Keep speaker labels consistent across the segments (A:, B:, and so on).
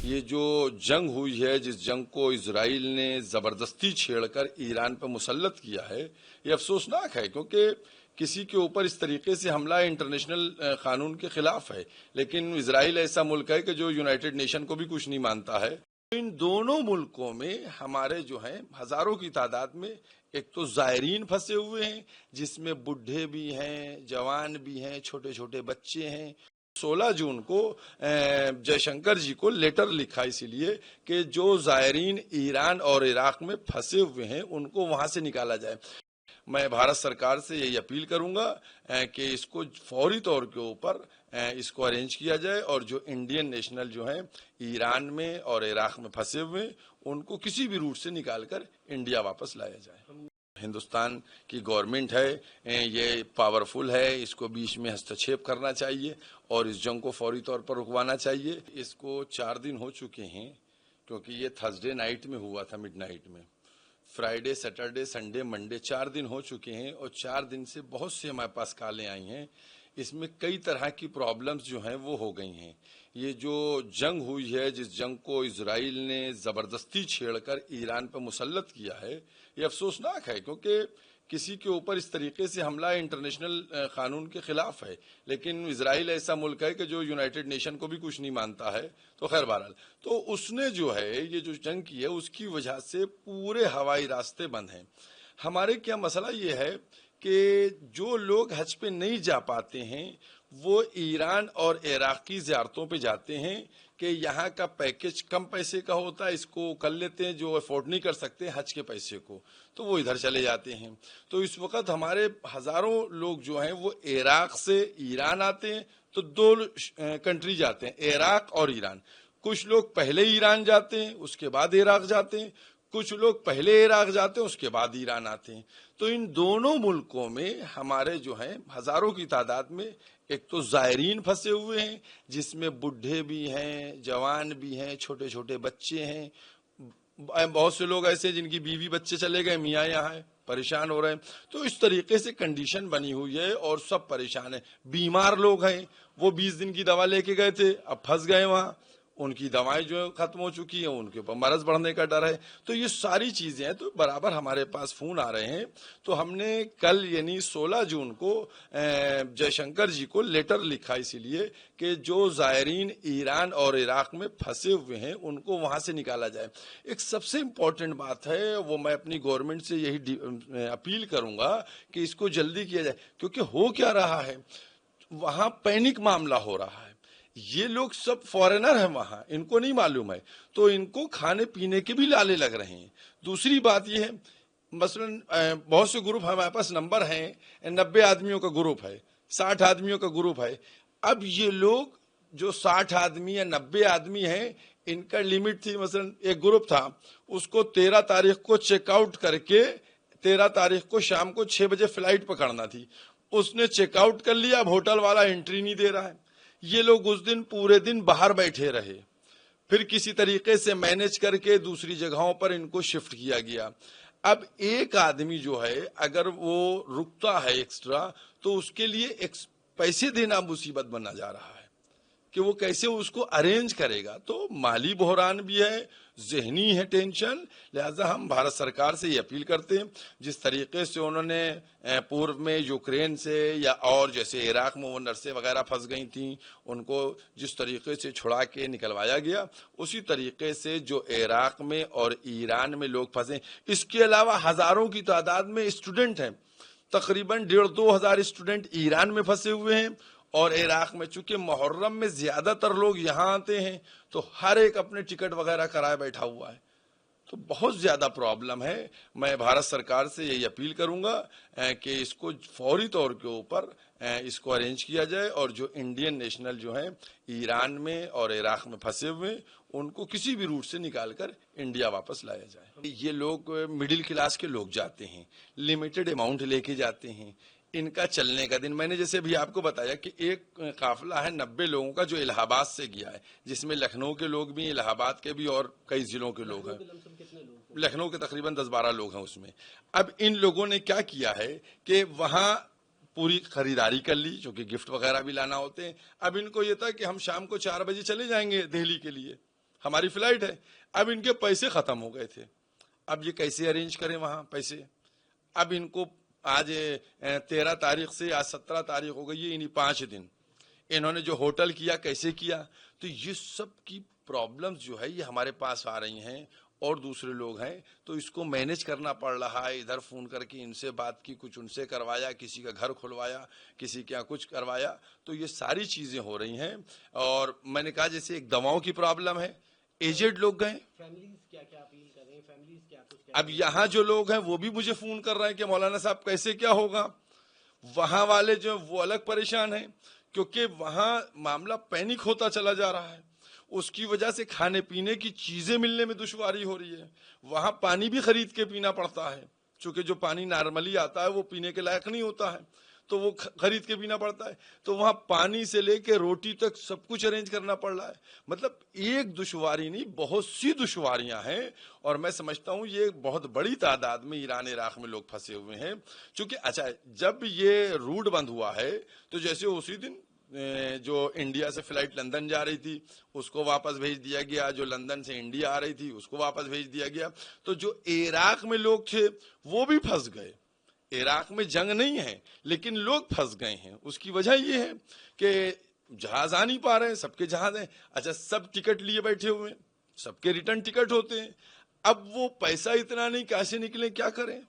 A: یہ جو جنگ ہوئی ہے، جس جنگ کو اسرائیل نے زبردستی چھیڑ کر ایران پر مسلط کیا ہے، یہ افسوسناک ہے، کیونکہ کسی کے اوپر اس طریقے سے حملہ انٹرنیشنل قانون کے خلاف ہے۔ لیکن اسرائیل ایسا ملک ہے کہ جو یونائٹڈ نیشن کو بھی کچھ نہیں مانتا ہے۔ ان دونوں ملکوں میں ہمارے جو ہیں ہزاروں کی تعداد میں ایک تو زائرین پھنسے ہوئے ہیں، جس میں بڈھے بھی ہیں، جوان بھی ہیں، چھوٹے چھوٹے بچے ہیں۔ 16 جون کو جے شنکر جی کو لیٹر لکھا اسی لیے کہ جو زائرین ایران اور عراق میں پھنسے ہوئے ہیں ان کو وہاں سے نکالا جائے۔ میں بھارت سرکار سے یہی اپیل کروں گا کہ اس کو فوری طور کے اوپر اس کو ارینج کیا جائے، اور جو انڈین نیشنل جو ہیں ایران میں اور عراق میں پھنسے ہوئے ان کو کسی بھی روٹ سے نکال کر انڈیا واپس لایا جائے۔ ہندوستان کی گورنمنٹ ہے، یہ پاورفل ہے، اس کو بیچ میں ہستچھیپ کرنا چاہیے اور اس جنگ کو فوری طور پر رکوانا چاہیے۔ اس کو 4 دن ہو چکے ہیں، کیونکہ یہ تھرسڈے نائٹ میں ہوا تھا، مڈ نائٹ میں۔ فرائیڈے، سیٹرڈے، سنڈے، منڈے 4 دن ہو چکے ہیں، اور 4 دن سے بہت سے ہمارے پاس کالیں آئی ہیں۔ اس میں کئی طرح کی پرابلمز جو ہیں وہ ہو گئی ہیں۔ یہ جو جنگ ہوئی ہے، جس جنگ کو اسرائیل نے زبردستی چھیڑ کر ایران پر مسلط کیا ہے، یہ افسوسناک ہے، کیونکہ کسی کے اوپر اس طریقے سے حملہ انٹرنیشنل قانون کے خلاف ہے۔ لیکن اسرائیل ایسا ملک ہے کہ جو یونائٹڈ نیشن کو بھی کچھ نہیں مانتا ہے۔ تو خیر بہرحال تو اس نے جو ہے یہ جو جنگ کی ہے اس کی وجہ سے پورے ہوائی راستے بند ہیں۔ ہمارے کیا مسئلہ یہ ہے کہ جو لوگ حج پہ نہیں جا پاتے ہیں وہ ایران اور عراق کی زیارتوں پہ جاتے ہیں کہ یہاں کا پیکج کم پیسے کا ہوتا ہے، اس کو کر لیتے ہیں، جو افورڈ نہیں کر سکتے حج کے پیسے کو تو وہ ادھر چلے جاتے ہیں۔ تو اس وقت ہمارے ہزاروں لوگ جو ہیں وہ عراق سے ایران آتے ہیں، تو 2 کنٹری جاتے ہیں، عراق اور ایران۔ کچھ لوگ پہلے ایران جاتے ہیں، اس کے بعد عراق جاتے ہیں، کچھ لوگ پہلے عراق جاتے ہیں، اس کے بعد ایران آتے ہیں۔ تو ان دونوں ملکوں میں ہمارے جو ہیں ہزاروں کی تعداد میں ایک تو زائرین پھنسے ہوئے ہیں، جس میں بڈھے بھی ہیں، جوان بھی ہیں، چھوٹے چھوٹے بچے ہیں۔ بہت سے لوگ ایسے جن کی بیوی بچے چلے گئے، میاں یہاں ہے، پریشان ہو رہے ہیں۔ تو اس طریقے سے کنڈیشن بنی ہوئی ہے اور سب پریشان ہیں۔ بیمار لوگ ہیں، وہ 20 دن کی دوا لے کے گئے تھے، اب پھنس گئے وہاں، ان کی دوائیں جو ختم ہو چکی ہیں، ان کے اوپر مرض بڑھنے کا ڈر ہے۔ تو یہ ساری چیزیں ہیں، تو برابر ہمارے پاس فون آ رہے ہیں۔ تو ہم نے کل یعنی 16 جون کو جے شنکر جی کو لیٹر لکھا اسی لیے کہ جو زائرین ایران اور عراق میں پھنسے ہوئے ہیں ان کو وہاں سے نکالا جائے۔ ایک سب سے امپورٹنٹ بات ہے، وہ میں اپنی گورنمنٹ سے یہی اپیل کروں گا کہ اس کو جلدی کیا جائے، کیونکہ ہو کیا رہا ہے وہاں پینک معاملہ ہو رہا ہے۔ یہ لوگ سب فورینر ہیں وہاں، ان کو نہیں معلوم ہے، تو ان کو کھانے پینے کے بھی لالے لگ رہے ہیں۔ دوسری بات یہ ہے، مثلا بہت سے گروپ ہمارے پاس نمبر ہیں، 90 آدمیوں کا گروپ ہے، 60 آدمیوں کا گروپ ہے۔ اب یہ لوگ جو 60 آدمی یا 90 آدمی ہیں، ان کا لیمٹ تھی، مثلا ایک گروپ تھا، اس کو 13 تاریخ کو چیک آؤٹ کر کے 13 تاریخ کو شام کو 6 بجے فلائٹ پکڑنا تھی۔ اس نے چیک آؤٹ کر لیا، اب ہوٹل والا انٹری نہیں دے رہا ہے۔ یہ لوگ اس دن پورے دن باہر بیٹھے رہے، پھر کسی طریقے سے مینج کر کے دوسری جگہوں پر ان کو شفٹ کیا گیا۔ اب ایک آدمی جو ہے اگر وہ رکتا ہے ایکسٹرا تو اس کے لیے پیسے دینا مصیبت بننا جا رہا ہے کہ وہ کیسے اس کو ارینج کرے گا۔ تو مالی بحران بھی ہے، ذہنی ہے ٹینشن۔ لہذا ہم بھارت سرکار سے یہ اپیل کرتے ہیں، جس طریقے سے انہوں نے پورو میں یوکرین سے یا اور جیسے عراق میں وہ نرسیں وغیرہ پھنس گئی تھیں، ان کو جس طریقے سے چھڑا کے نکلوایا گیا، اسی طریقے سے جو عراق میں اور ایران میں لوگ پھنسے۔ اس کے علاوہ ہزاروں کی تعداد میں اسٹوڈنٹ ہیں، تقریباً 1,500 2,000 اسٹوڈنٹ ایران میں پھنسے ہوئے ہیں، اور عراق میں چونکہ محرم میں زیادہ تر لوگ یہاں آتے ہیں تو ہر ایک اپنے ٹکٹ وغیرہ کرائے بیٹھا ہوا ہے۔ تو بہت زیادہ پرابلم ہے۔ میں بھارت سرکار سے یہی اپیل کروں گا کہ اس کو فوری طور کے اوپر اس کو ارینج کیا جائے، اور جو انڈین نیشنل جو ہیں ایران میں اور عراق میں پھنسے ہوئے ان کو کسی بھی روٹ سے نکال کر انڈیا واپس لایا جائے۔ یہ لوگ مڈل کلاس کے لوگ جاتے ہیں، لمیٹڈ اماؤنٹ لے کے جاتے ہیں، ان کا چلنے کا دن، میں نے جیسے بھی آپ کو بتایا کہ ایک قافلہ ہے 90 لوگوں کا جو الہ آباد سے گیا ہے، جس میں لکھنؤ کے لوگ بھی، الہ آباد کے بھی، اور کئی ضلعوں کے لوگ ہیں۔ لکھنؤ کے تقریباً 10-12 لوگ ہیں اس میں۔ اب ان لوگوں نے کیا کیا ہے کہ وہاں پوری خریداری کر لی، جو کہ گفٹ وغیرہ بھی لانا ہوتے ہیں۔ اب ان کو یہ تھا کہ ہم شام کو 4 بجے چلے جائیں گے دہلی کے لیے، ہماری فلائٹ ہے. اب ان کے پیسے ختم ہو گئے تھے, اب یہ کیسے ارینج کریں وہاں پیسے. اب ان کو آج 13 تاریخ سے آج 17 تاریخ ہو گئی ہے, انہیں 5 دن انہوں نے جو ہوٹل کیا کیسے کیا. تو یہ سب کی پرابلمز جو ہے یہ ہمارے پاس آ رہی ہیں, اور دوسرے لوگ ہیں تو اس کو مینیج کرنا پڑ رہا ہے. ادھر فون کر کے ان سے بات کی, کچھ ان سے کروایا, کسی کا گھر کھلوایا, کسی کے یہاں کچھ کروایا. تو یہ ساری چیزیں ہو رہی ہیں. اور میں نے کہا جیسے ایک دواؤں کی پرابلم ہے, ایجڈ لوگ گئے. اب یہاں جو لوگ ہیں وہ بھی مجھے فون کر رہے ہیں کہ مولانا صاحب کیسے کیا ہوگا. وہاں والے جو وہ الگ پریشان ہیں, کیونکہ وہاں معاملہ پینک ہوتا چلا جا رہا ہے. اس کی وجہ سے کھانے پینے کی چیزیں ملنے میں دشواری ہو رہی ہے. وہاں پانی بھی خرید کے پینا پڑتا ہے, چونکہ جو پانی نارملی آتا ہے وہ پینے کے لائق نہیں ہوتا ہے, تو وہ خرید کے پینا پڑتا ہے. تو وہاں پانی سے لے کے روٹی تک سب کچھ ارینج کرنا پڑ رہا ہے. مطلب ایک دشواری نہیں, بہت سی دشواریاں ہیں. اور میں سمجھتا ہوں یہ بہت بڑی تعداد میں ایران عراق میں لوگ پھنسے ہوئے ہیں. چونکہ اچھا جب یہ روٹ بند ہوا ہے تو جیسے اسی دن جو انڈیا سے فلائٹ لندن جا رہی تھی اس کو واپس بھیج دیا گیا, جو لندن سے انڈیا آ رہی تھی اس کو واپس بھیج دیا گیا. تو جو عراق میں لوگ تھے وہ بھی پھنس گئے. عراق میں جنگ نہیں ہے لیکن لوگ پھنس گئے ہیں. اس کی وجہ یہ ہے کہ جہاز آ نہیں پا رہے ہیں, سب کے جہاز ہیں. اچھا سب ٹکٹ لیے بیٹھے ہوئے ہیں, سب کے ریٹرن ٹکٹ ہوتے ہیں. اب وہ پیسہ اتنا نہیں, کیسے نکلیں, کیا کریں.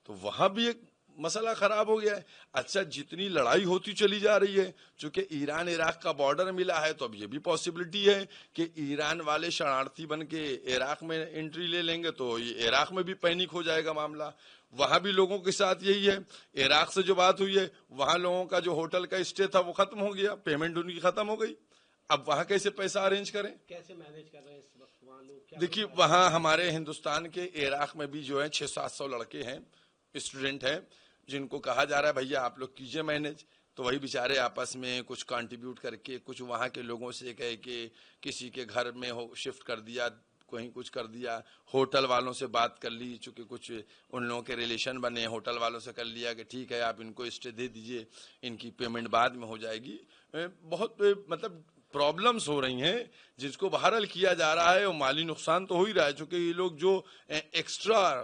A: تو وہاں بھی ایک مسئلہ خراب ہو گیا ہے. اچھا جتنی لڑائی ہوتی چلی جا رہی ہے, چونکہ ایران عراق کا بارڈر ملا ہے, تو اب یہ بھی پاسبلٹی ہے کہ ایران والے شرارتی بن کے عراق میں انٹری لے لیں گے, تو یہ عراق میں بھی پینک ہو جائے گا معاملہ. وہاں بھی لوگوں کے ساتھ یہی ہے. عراق سے جو بات ہوئی ہے وہاں لوگوں کا جو ہوٹل کا اسٹے تھا وہ ختم ہو گیا, پیمنٹ ان کی ختم ہو گئی. اب وہاں کیسے پیسہ ارینج کریں,
B: کیسے مینیج کر رہے ہیں اس وقت وہاں لوگ؟
A: دیکھیے وہاں ہمارے ہندوستان کے عراق میں بھی جو ہے 600-700 لڑکے ہیں, اسٹوڈنٹ ہیں, جن کو کہا جا رہا ہے بھیا آپ لوگ کیجئے مینیج. تو وہی بیچارے آپس میں کچھ کنٹریبیوٹ کر کے, کچھ وہاں کے لوگوں سے کہے کہ کسی کے گھر میں شفٹ کر دیا, کہیں کچھ کر دیا. ہوٹل والوں سے بات کر لی, چونکہ کچھ ان لوگوں کے ریلیشن بنے, ہوٹل والوں سے کر لیا کہ ٹھیک ہے آپ ان کو اسٹے دے دیجئے, ان کی پیمنٹ بعد میں ہو جائے گی. بہت مطلب پرابلمز ہو رہی ہیں جس کو بہرحال کیا جا رہا ہے, اور مالی نقصان تو ہو ہی رہا ہے. چونکہ یہ لوگ جو ایکسٹرا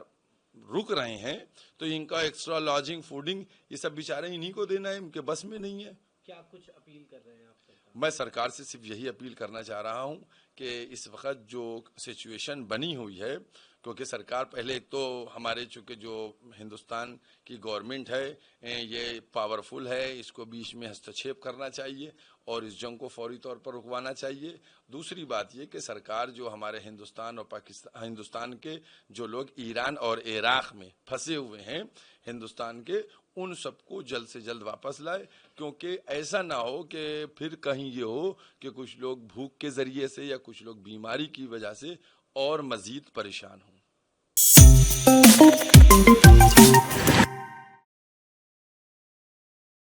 A: رک رہے ہیں تو ان کا ایکسٹرا لاجنگ, فوڈنگ, یہ سب بیچارے انہی کو دینا ہے, ان کے بس میں نہیں ہے.
B: کیا کچھ اپیل کر رہے ہیں آپ سرکار؟
A: میں سرکار سے صرف یہی اپیل کرنا چاہ رہا ہوں کہ اس وقت جو سچویشن بنی ہوئی ہے, کیونکہ سرکار پہلے ایک تو ہمارے چونکہ جو ہندوستان کی گورنمنٹ ہے یہ پاورفل ہے, اس کو بیچ میں ہستچھیپ کرنا چاہیے اور اس جنگ کو فوری طور پر رکوانا چاہیے. دوسری بات یہ کہ سرکار جو ہمارے ہندوستان اور ہندوستان کے جو لوگ ایران اور عراق میں پھنسے ہوئے ہیں ہندوستان کے, ان سب کو جلد سے جلد واپس لائے, کیونکہ ایسا نہ ہو کہ پھر کہیں یہ ہو کہ کچھ لوگ بھوک کے ذریعے سے یا کچھ لوگ بیماری کی وجہ سے اور مزید پریشان ہوں.